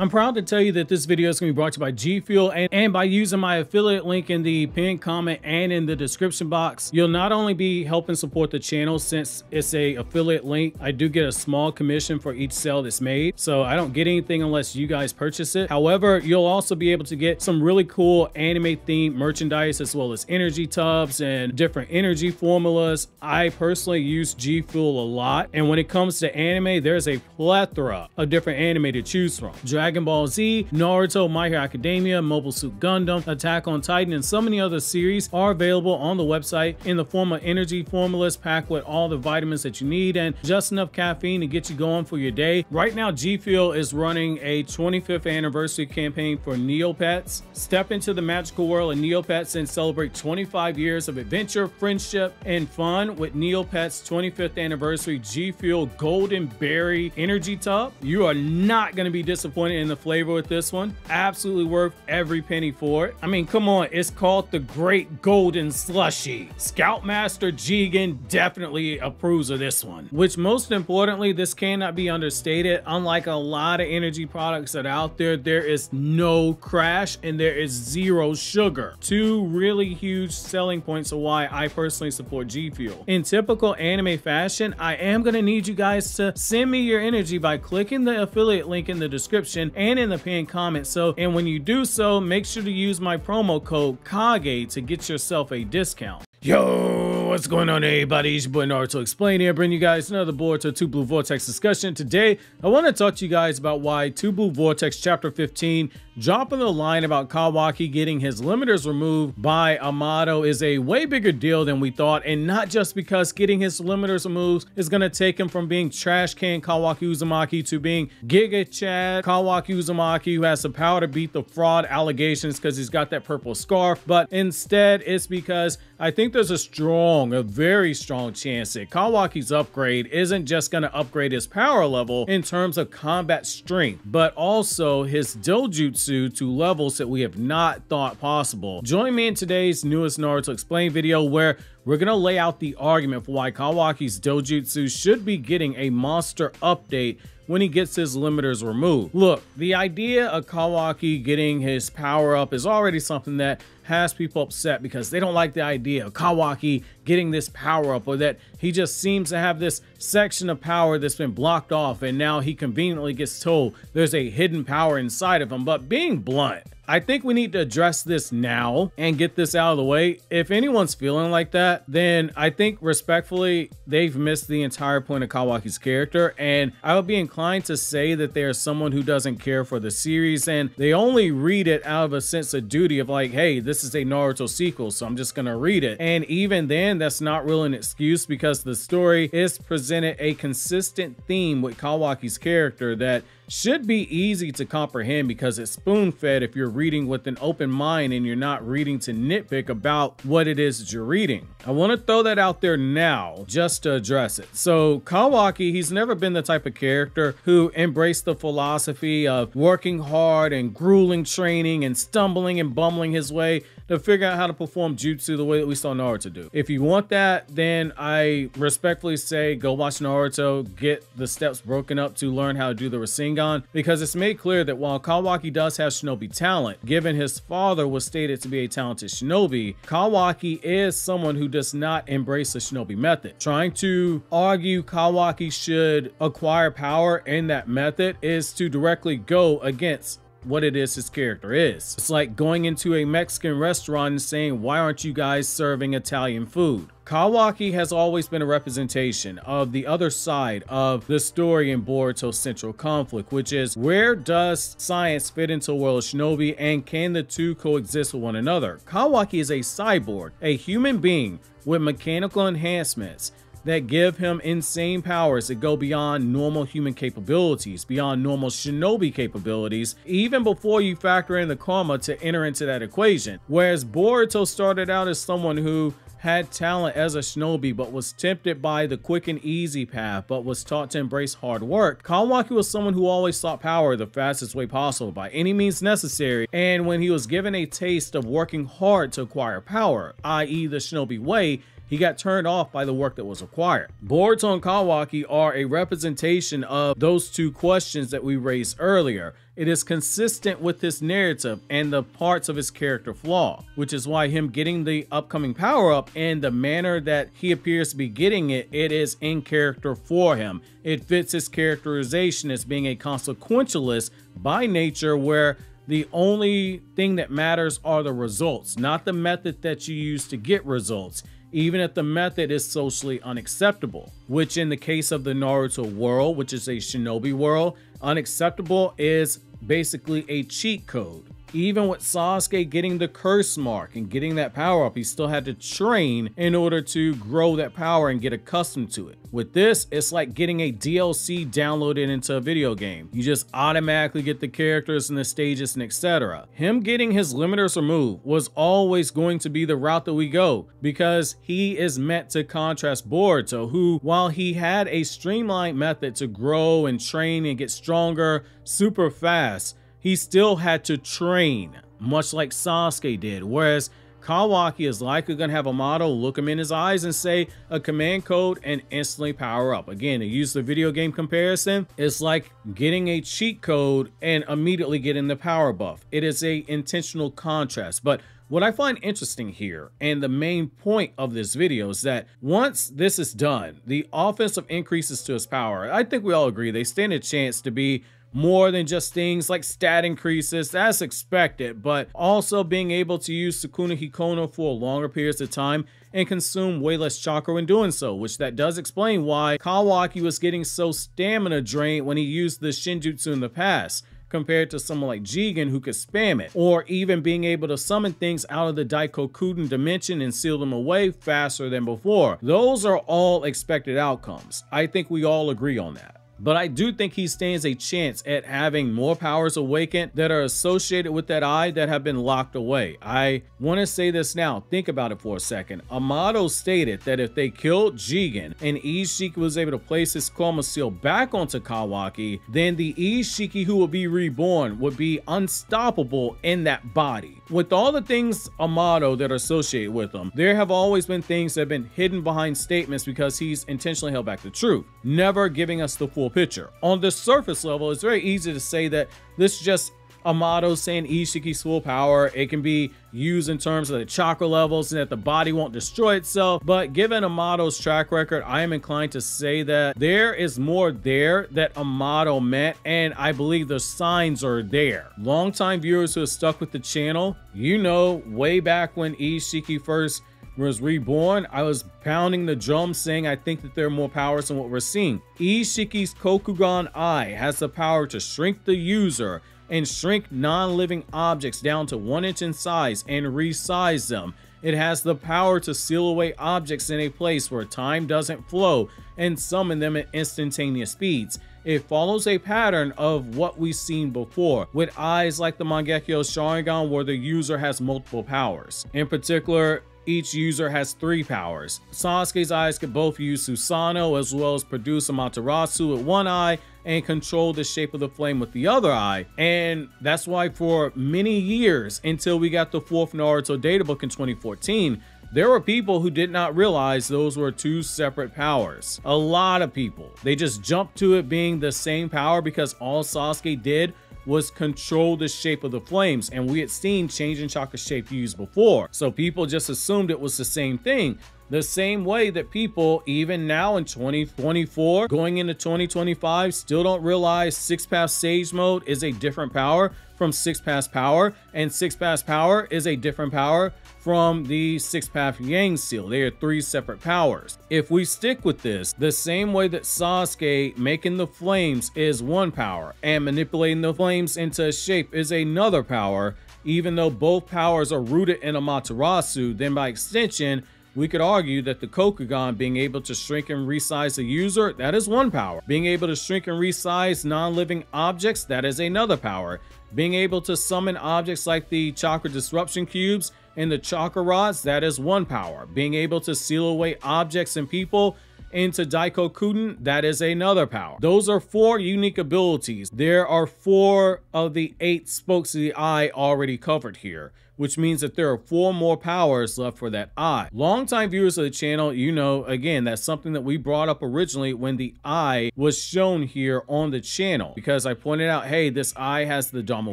I'm proud to tell you that this video is going to be brought to you by G Fuel, and by using my affiliate link in the pinned comment and in the description box, you'll not only be helping support the channel since it's a affiliate link. I do get a small commission for each sale that's made, so I don't get anything unless you guys purchase it. However, you'll also be able to get some really cool anime themed merchandise as well as energy tubs and different energy formulas. I personally use G Fuel a lot, and when it comes to anime, there's a plethora of different anime to choose from. Dragon Ball Z, Naruto, My Hero Academia, Mobile Suit Gundam, Attack on Titan, and so many other series are available on the website in the form of energy formulas packed with all the vitamins that you need and just enough caffeine to get you going for your day. Right now, G Fuel is running a 25th anniversary campaign for Neopets. Step into the magical world of Neopets and celebrate 25 years of adventure, friendship, and fun with Neopets 25th anniversary G Fuel Golden Berry Energy Tub. You are not going to be disappointed in the flavor with this one. Absolutely worth every penny for it. I mean, come on, it's called the Great Golden Slushy. Scoutmaster Jigen definitely approves of this one. Which, most importantly, this cannot be understated. Unlike a lot of energy products that are out there, there is no crash and there is zero sugar. Two really huge selling points of why I personally support G Fuel. In typical anime fashion, I am going to need you guys to send me your energy by clicking the affiliate link in the description and in the pinned comment. And when you do so, make sure to use my promo code KAGE to get yourself a discount. Yo, what's going on, everybody? It's your boy Naruto Explain here, bringing you guys another Boruto 2 Blue Vortex discussion. Today, I want to talk to you guys about why 2 Blue Vortex Chapter 15 dropping the line about Kawaki getting his limiters removed by Amado is a way bigger deal than we thought, and not just because getting his limiters removed is going to take him from being trash can Kawaki Uzumaki to being Giga Chad Kawaki Uzumaki, who has the power to beat the fraud allegations because he's got that purple scarf, but instead it's because I think there's a very strong chance that Kawaki's upgrade isn't just going to upgrade his power level in terms of combat strength, but also his dojutsu to levels that we have not thought possible. Join me in today's newest Naruto Explain video, where we're going to lay out the argument for why Kawaki's dojutsu should be getting a monster update when he gets his limiters removed. Look, the idea of Kawaki getting his power up is already something that has people upset because they don't like the idea of Kawaki getting this power up, or that he just seems to have this section of power that's been blocked off and now he conveniently gets told there's a hidden power inside of him. But being blunt, I think we need to address this now and get this out of the way. If anyone's feeling like that, then I think respectfully, they've missed the entire point of Kawaki's character, and I would be inclined to say that they are someone who doesn't care for the series and they only read it out of a sense of duty of like, hey, this is a Naruto sequel, so I'm just gonna read it. And even then, that's not really an excuse, because the story is presented a consistent theme with Kawaki's character that should be easy to comprehend because it's spoon-fed if you're reading with an open mind and you're not reading to nitpick about what it is that you're reading. I want to throw that out there now just to address it. So Kawaki, he's never been the type of character who embraced the philosophy of working hard and grueling training and stumbling and bumbling his way to figure out how to perform jutsu the way that we saw Naruto do. If you want that, then I respectfully say go watch Naruto, get the steps broken up to learn how to do the Rasengan, because it's made clear that while Kawaki does have shinobi talent, given his father was stated to be a talented shinobi, Kawaki is someone who does not embrace the shinobi method. Trying to argue Kawaki should acquire power in that method is to directly go against what it is his character is. It's like going into a Mexican restaurant and saying, why aren't you guys serving Italian food? Kawaki has always been a representation of the other side of the story in Boruto's central conflict, which is, where does science fit into a world of shinobi, and can the two coexist with one another? Kawaki is a cyborg, a human being with mechanical enhancements that give him insane powers that go beyond normal human capabilities, beyond normal shinobi capabilities, even before you factor in the karma to enter into that equation. Whereas Boruto started out as someone who had talent as a shinobi but was tempted by the quick and easy path but was taught to embrace hard work, Kawaki was someone who always sought power the fastest way possible by any means necessary, and when he was given a taste of working hard to acquire power, i.e. the shinobi way, he got turned off by the work that was required. Boruto and Kawaki are a representation of those two questions that we raised earlier. It is consistent with his narrative and the parts of his character flaw, which is why him getting the upcoming power up and the manner that he appears to be getting it, it is in character for him. It fits his characterization as being a consequentialist by nature, where the only thing that matters are the results, not the method that you use to get results, even if the method is socially unacceptable, which in the case of the Naruto world, which is a shinobi world, unacceptable is basically a cheat code. Even with Sasuke getting the curse mark and getting that power up, he still had to train in order to grow that power and get accustomed to it. With this, it's like getting a DLC downloaded into a video game. You just automatically get the characters and the stages and etc. Him getting his limiters removed was always going to be the route that we go, because he is meant to contrast Boruto, who, while he had a streamlined method to grow and train and get stronger super fast, he still had to train, much like Sasuke did, whereas Kawaki is likely going to have Amado look him in his eyes and say a command code and instantly power up. Again, to use the video game comparison, it's like getting a cheat code and immediately getting the power buff. It is a intentional contrast. But what I find interesting here, and the main point of this video, is that once this is done, the offensive increases to his power, I think we all agree they stand a chance to be more than just things like stat increases, that's expected, but also being able to use Sukuna Hikono for longer periods of time and consume way less chakra when doing so, which that does explain why Kawaki was getting so stamina drained when he used the Shinjutsu in the past, compared to someone like Jigen who could spam it, or even being able to summon things out of the Daikokuden dimension and seal them away faster than before. Those are all expected outcomes. I think we all agree on that. But I do think he stands a chance at having more powers awakened that are associated with that eye that have been locked away. I want to say this now. Think about it for a second. Amado stated that if they killed Jigen and Isshiki was able to place his chroma seal back onto Kawaki, then the Isshiki who would be reborn would be unstoppable in that body. With all the things Amado that are associated with him, there have always been things that have been hidden behind statements because he's intentionally held back the truth, never giving us the full picture. On the surface level, it's very easy to say that this is just Amado saying Isshiki's full power. It can be used in terms of the chakra levels and that the body won't destroy itself. But given Amado's track record, I am inclined to say that there is more there that Amado meant, and I believe the signs are there. Longtime viewers who have stuck with the channel, you know, way back when Isshiki first was reborn, I was pounding the drum saying I think that there are more powers than what we're seeing. Isshiki's Kokugan eye has the power to shrink the user and shrink non-living objects down to 1 inch in size and resize them. It has the power to seal away objects in a place where time doesn't flow and summon them at instantaneous speeds. It follows a pattern of what we've seen before, with eyes like the Mangekyo Sharingan where the user has multiple powers. In particular, each user has 3 powers. Sasuke's eyes could both use Susanoo as well as produce Amaterasu with one eye and control the shape of the flame with the other eye. And that's why for many years, until we got the 4th Naruto databook in 2014, there were people who did not realize those were 2 separate powers. A lot of people. They just jumped to it being the same power because all Sasuke did was control the shape of the flames, and we had seen change in chakra shape used before, so people just assumed it was the same thing. The same way that people, even now in 2024, going into 2025, still don't realize 6-path Sage Mode is a different power from 6-path Power, and 6-path Power is a different power from the 6-path Yang Seal. They are 3 separate powers. If we stick with this, the same way that Sasuke making the flames is 1 power, and manipulating the flames into a shape is another power, even though both powers are rooted in Amaterasu, then by extension, we could argue that the Kokugan being able to shrink and resize the user, that is 1 power. Being able to shrink and resize non-living objects, that is another power. Being able to summon objects like the chakra disruption cubes and the chakra rods, that is 1 power. Being able to seal away objects and people into Daikokuden, that is another power. Those are 4 unique abilities. There are 4 of the 8 spokes of the eye already covered here, which means that there are 4 more powers left for that eye. Longtime viewers of the channel, you know, again, that's something that we brought up originally when the eye was shown here on the channel, because I pointed out, hey, this eye has the Dharma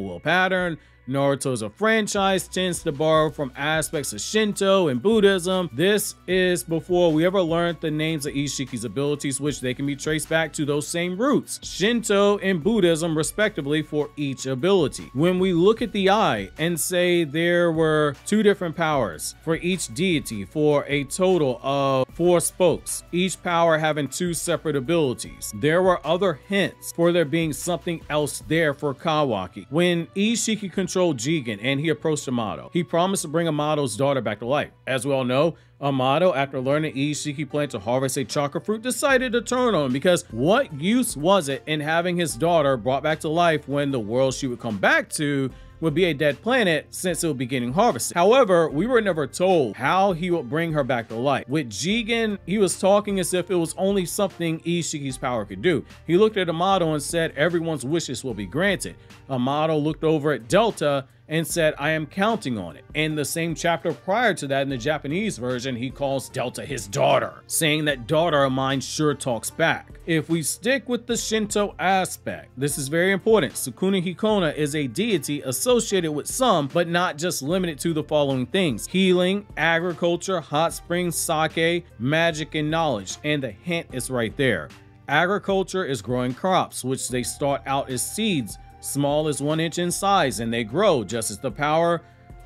will pattern. Naruto as a franchise tends to borrow from aspects of Shinto and Buddhism. This is before we ever learned the names of Isshiki's abilities, which they can be traced back to those same roots, Shinto and Buddhism respectively, for each ability. When we look at the eye and say there were 2 different powers for each deity for a total of 4 spokes, each power having 2 separate abilities, there were other hints for there being something else there for Kawaki. When Isshiki controlled Jigen and he approached Amado, he promised to bring Amado's daughter back to life. As we all know, Amado, after learning Isshiki planned to harvest a chakra fruit, decided to turn on him, because what use was it in having his daughter brought back to life when the world she would come back to would be a dead planet since it would be getting harvested? However, we were never told how he would bring her back to life. With Jigen, he was talking as if it was only something Ishiki's power could do. He looked at Amado and said, everyone's wishes will be granted. Amado looked over at Delta and said, I am counting on it. In the same chapter prior to that, in the Japanese version, he calls Delta his daughter, saying that daughter of mine sure talks back. If we stick with the Shinto aspect, this is very important. Sukuna Hikona is a deity associated with some, but not just limited to the following things: healing, agriculture, hot springs, sake, magic, and knowledge. And the hint is right there. Agriculture is growing crops, which they start out as seeds, small as 1 inch in size, and they grow just as the power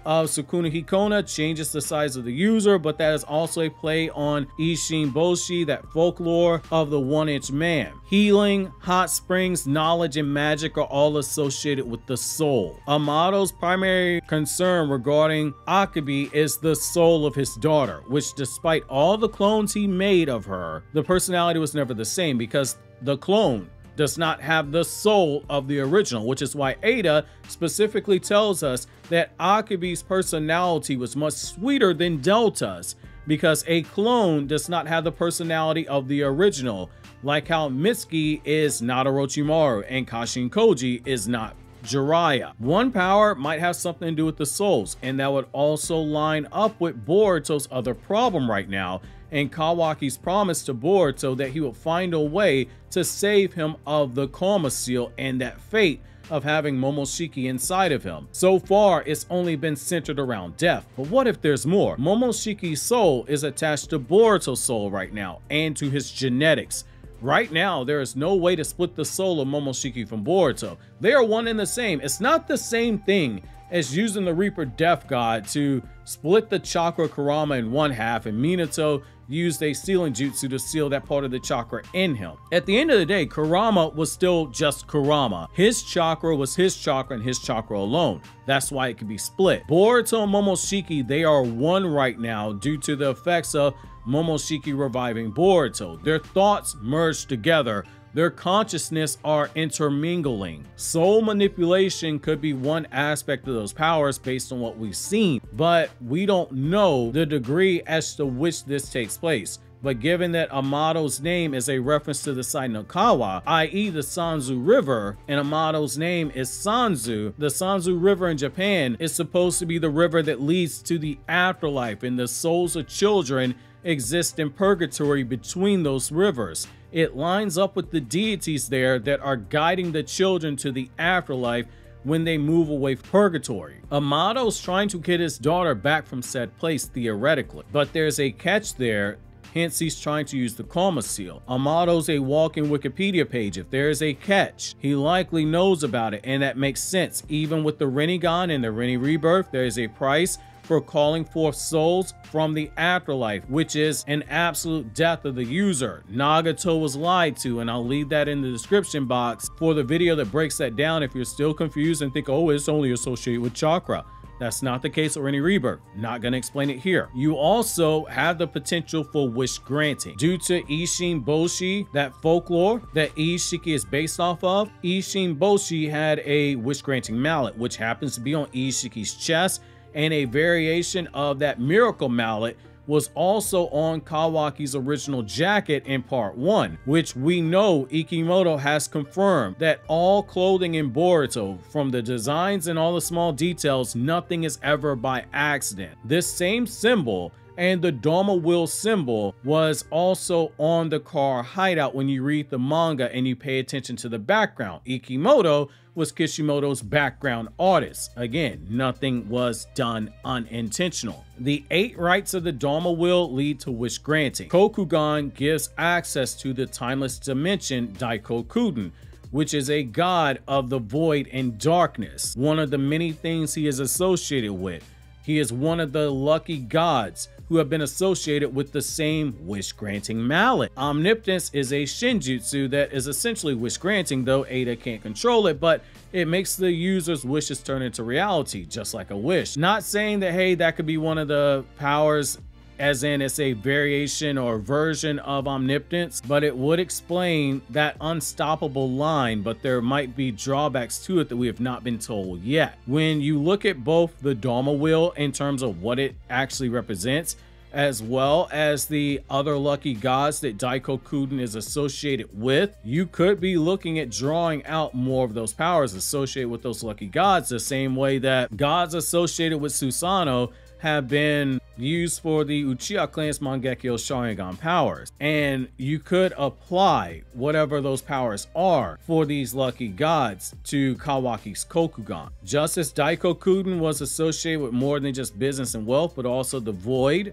of Sukuna Hikona changes the size of the user, but that is also a play on Ishin Boshi, that folklore of the 1-inch man. Healing, hot springs, knowledge, and magic are all associated with the soul. Amado's primary concern regarding Akabe is the soul of his daughter, which despite all the clones he made of her, the personality was never the same, because the clone does not have the soul of the original, which is why Ada specifically tells us that Akabe's personality was much sweeter than Delta's, because a clone does not have the personality of the original, like how Mitsuki is not Orochimaru and Kashin Koji is not Jiraiya. One power might have something to do with the souls, and that would also line up with Boruto's other problem right now, and Kawaki's promise to Boruto that he would find a way to save him of the Karma Seal and that fate of having Momoshiki inside of him. So far, it's only been centered around death, but what if there's more? Momoshiki's soul is attached to Boruto's soul right now, and to his genetics. Right now, there is no way to split the soul of Momoshiki from Boruto. They are one and the same. It's not the same thing as using the Reaper Death God to split the chakra Kurama in 1/2, and Minato used a sealing jutsu to seal that part of the chakra in him. At the end of the day, Kurama was still just Kurama. His chakra was his chakra and his chakra alone. That's why it could be split. Boruto and Momoshiki, they are one right now due to the effects of Momoshiki reviving Boruto. Their thoughts merged together. Their consciousness are intermingling. Soul manipulation could be one aspect of those powers based on what we've seen, but we don't know the degree as to which this takes place. But given that Amado's name is a reference to the site Nokawa, i.e. the Sanzu River, and Amado's name is Sanzu, the Sanzu River in Japan is supposed to be the river that leads to the afterlife, and the souls of children exist in purgatory between those rivers. It lines up with the deities there that are guiding the children to the afterlife when they move away from purgatory. Amado's trying to get his daughter back from said place theoretically, but there's a catch there. Hence, he's trying to use the Karma Seal. Amado's a walking Wikipedia page. If there is a catch, he likely knows about it, and that makes sense. Even with the Rinnegan and the Rinne Rebirth, there is a price for calling forth souls from the afterlife, which is an absolute death of the user. Nagato was lied to, and I'll leave that in the description box for the video that breaks that down if you're still confused and think, oh, it's only associated with chakra. That's not the case with Rinne Rebirth. Not gonna explain it here. You also have the potential for wish granting. Due to Ishin Boshi, that folklore that Isshiki is based off of, Ishin Boshi had a wish granting mallet, which happens to be on Isshiki's chest, and a variation of that miracle mallet, was also on Kawaki's original jacket in part 1, which we know Ikimoto has confirmed that all clothing in Boruto, from the designs and all the small details, nothing is ever by accident. This same symbol and the Dharma wheel symbol was also on the car hideout when you read the manga and you pay attention to the background. Ikimoto was Kishimoto's background artist. Again, nothing was done unintentional. The 8 rights of the Dharma wheel lead to wish granting. Kokugan gives access to the timeless dimension Daikokuden, which is a god of the void and darkness, one of the many things he is associated with. He is one of the lucky gods who have been associated with the same wish-granting mallet. Omnipotence is a shinjutsu that is essentially wish-granting, though Ada can't control it, but it makes the user's wishes turn into reality, just like a wish. Not saying that, hey, that could be one of the powers, as in it's a variation or version of omnipotence, but it would explain that unstoppable line, but there might be drawbacks to it that we have not been told yet. When you look at both the Dharma wheel in terms of what it actually represents, as well as the other lucky gods that Daikokuden is associated with, you could be looking at drawing out more of those powers associated with those lucky gods, the same way that gods associated with Susanoo have been used for the Uchiha clan's Mangekyo Sharingan powers. And you could apply whatever those powers are for these lucky gods to Kawaki's Kokugan. Just as Daikokuden was associated with more than just business and wealth, but also the void,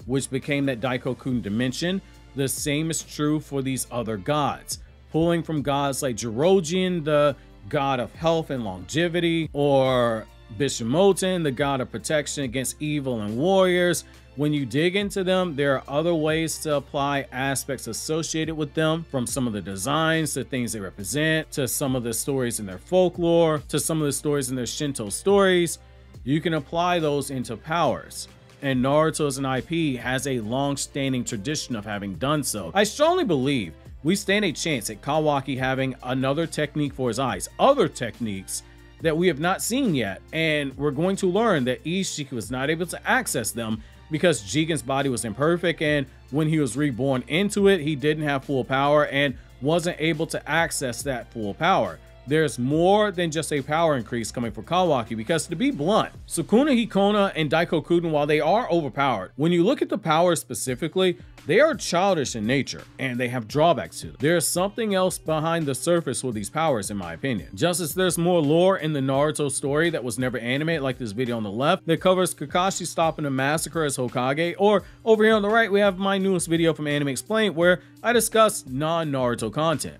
which became that Daikokuden dimension, the same is true for these other gods. Pulling from gods like Jiroujin, the god of health and longevity, or Bishamoten, the god of protection against evil and warriors. When you dig into them, there are other ways to apply aspects associated with them, from some of the designs to things they represent, to some of the stories in their folklore, to some of the stories in their Shinto stories. You can apply those into powers. And Naruto as an IP has a long-standing tradition of having done so. I strongly believe we stand a chance at Kawaki having another technique for his eyes, other techniques that we have not seen yet, and we're going to learn that Isshiki was not able to access them because Jigen's body was imperfect, and when he was reborn into it, he didn't have full power and wasn't able to access that full power. There's more than just a power increase coming for Kawaki, because to be blunt, Sukuna Hikona and Daikokuden, while they are overpowered, when you look at the powers specifically, they are childish in nature and they have drawbacks to them. There's something else behind the surface with these powers, in my opinion. Just as there's more lore in the Naruto story that was never animated, like this video on the left that covers Kakashi stopping a massacre as Hokage, or over here on the right we have my newest video from Anime Explained where I discuss non-Naruto content.